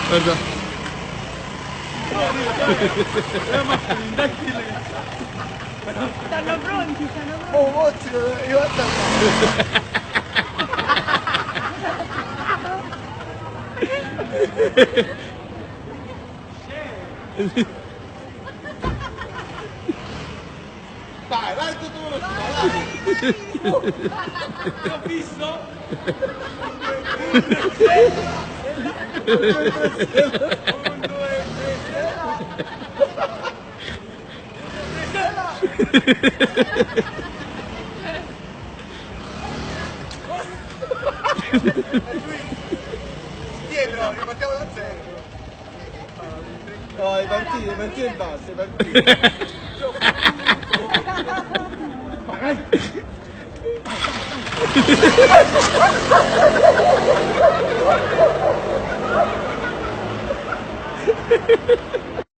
Guarda. Stanno pronti, stanno pronti. Oh, mozzi, io Dai, vai tutto lo dai! L'ho visto? Dietro, ripartiamo da zero. No, le partite in basso, le partite. Vai.